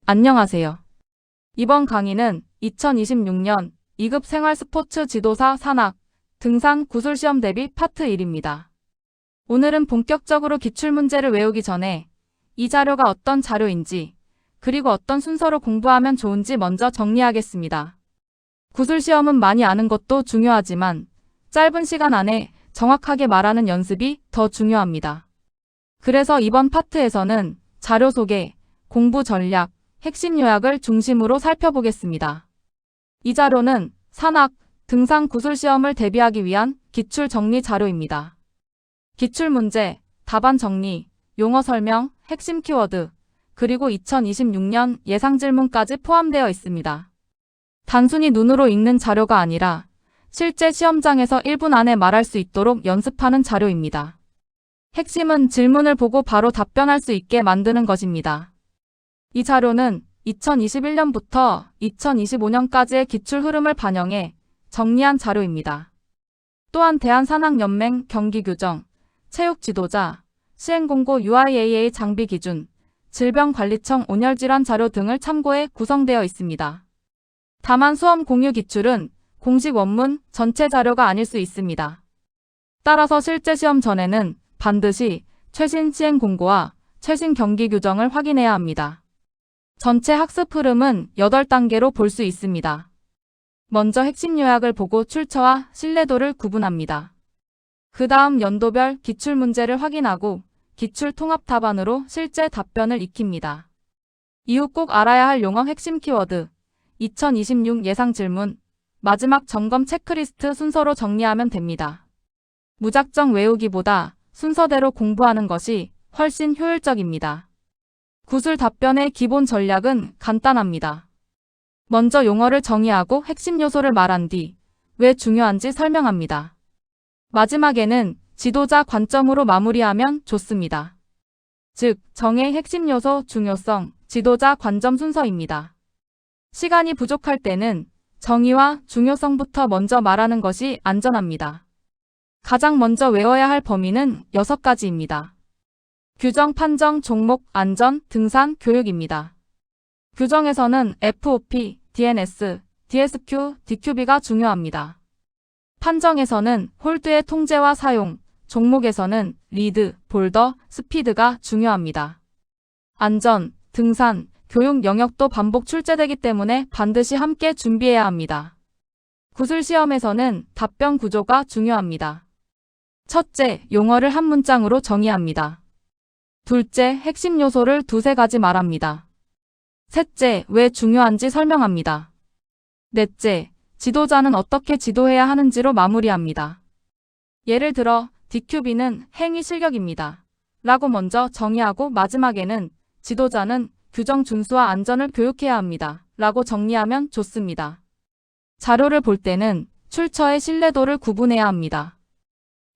안녕하세요. 이번 강의는 2026년 2급 생활스포츠 지도사 산악, 등산 구술시험 대비 파트 1입니다. 오늘은 본격적으로 기출문제를 외우기 전에 이 자료가 어떤 자료인지, 그리고 어떤 순서로 공부하면 좋은지 먼저 정리하겠습니다. 구술시험은 많이 아는 것도 중요하지만 짧은 시간 안에 정확하게 말하는 연습이 더 중요합니다. 그래서 이번 파트에서는 자료 소개, 공부 전략, 핵심 요약을 중심으로 살펴보겠습니다. 이 자료는 산악, 등산 구술시험을 대비하기 위한 기출 정리 자료입니다. 기출문제, 답안 정리, 용어 설명, 핵심 키워드, 그리고 2026년 예상 질문까지 포함되어 있습니다. 단순히 눈으로 읽는 자료가 아니라 실제 시험장에서 1분 안에 말할 수 있도록 연습하는 자료입니다. 핵심은 질문을 보고 바로 답변할 수 있게 만드는 것입니다. 이 자료는 2021년부터 2025년까지의 기출 흐름을 반영해 정리한 자료입니다. 또한 대한산악연맹 경기규정, 체육지도자, 시행공고 UIAA 장비 기준, 질병관리청 온열질환 자료 등을 참고해 구성되어 있습니다. 다만 수험 공유 기출은 공식 원문 전체 자료가 아닐 수 있습니다. 따라서 실제 시험 전에는 반드시 최신 시행공고와 최신 경기규정을 확인해야 합니다. 전체 학습 흐름은 8단계로 볼 수 있습니다. 먼저 핵심 요약을 보고 출처와 신뢰도를 구분합니다. 그 다음 연도별 기출문제를 확인하고 기출 통합 답안으로 실제 답변을 익힙니다. 이후 꼭 알아야 할 용어 핵심 키워드, 2026 예상 질문, 마지막 점검 체크리스트 순서로 정리하면 됩니다. 무작정 외우기보다 순서대로 공부하는 것이 훨씬 효율적입니다. 구술 답변의 기본 전략은 간단합니다. 먼저 용어를 정의하고 핵심 요소를 말한 뒤 왜 중요한지 설명합니다. 마지막에는 지도자 관점으로 마무리하면 좋습니다. 즉, 정의 핵심 요소 중요성, 지도자 관점 순서입니다. 시간이 부족할 때는 정의와 중요성부터 먼저 말하는 것이 안전합니다. 가장 먼저 외워야 할 범위는 6가지입니다. 규정, 판정, 종목, 안전, 등산, 교육입니다. 규정에서는 FOP, DNS, DSQ, DQB가 중요합니다. 판정에서는 홀드의 통제와 사용, 종목에서는 리드, 볼더, 스피드가 중요합니다. 안전, 등산, 교육 영역도 반복 출제되기 때문에 반드시 함께 준비해야 합니다. 구술시험에서는 답변 구조가 중요합니다. 첫째, 용어를 한 문장으로 정의합니다. 둘째, 핵심 요소를 2-3가지 말합니다. 셋째, 왜 중요한지 설명합니다. 넷째, 지도자는 어떻게 지도해야 하는지로 마무리합니다. 예를 들어 DQB는 행위 실력입니다. 라고 먼저 정의하고 마지막에는 지도자는 규정 준수와 안전을 교육해야 합니다. 라고 정리하면 좋습니다. 자료를 볼 때는 출처의 신뢰도를 구분해야 합니다.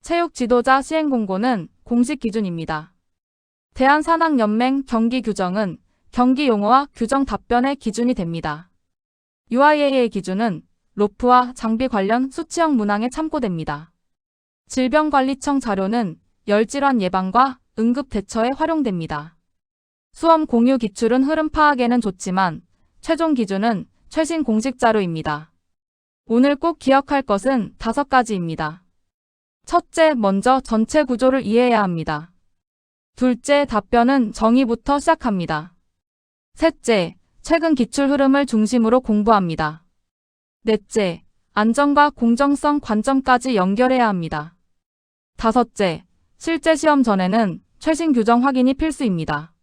체육지도자 시행공고는 공식 기준입니다. 대한산악연맹 경기규정은 경기 용어와 규정 답변의 기준이 됩니다. UIAA 기준은 로프와 장비 관련 수치형 문항에 참고됩니다. 질병관리청 자료는 열질환 예방과 응급 대처에 활용됩니다. 수험 공유 기출은 흐름 파악에는 좋지만 최종 기준은 최신 공식 자료입니다. 오늘 꼭 기억할 것은 5가지입니다. 첫째, 먼저 전체 구조를 이해해야 합니다. 둘째, 답변은 정의부터 시작합니다. 셋째, 최근 기출 흐름을 중심으로 공부합니다. 넷째, 안전과 공정성 관점까지 연결해야 합니다. 다섯째, 실제 시험 전에는 최신 규정 확인이 필수입니다.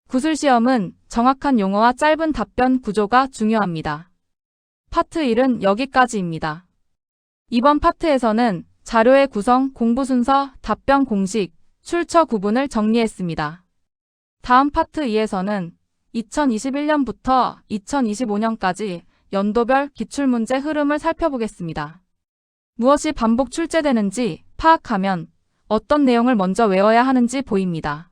구술시험은 정확한 용어와 짧은 답변 구조가 중요합니다. 파트 1은 여기까지입니다. 이번 파트에서는 자료의 구성, 공부 순서, 답변 공식, 출처 구분을 정리했습니다. 다음 파트 2에서는 2021년부터 2025년까지 연도별 기출문제 흐름을 살펴보겠습니다. 무엇이 반복 출제되는지 파악하면 어떤 내용을 먼저 외워야 하는지 보입니다.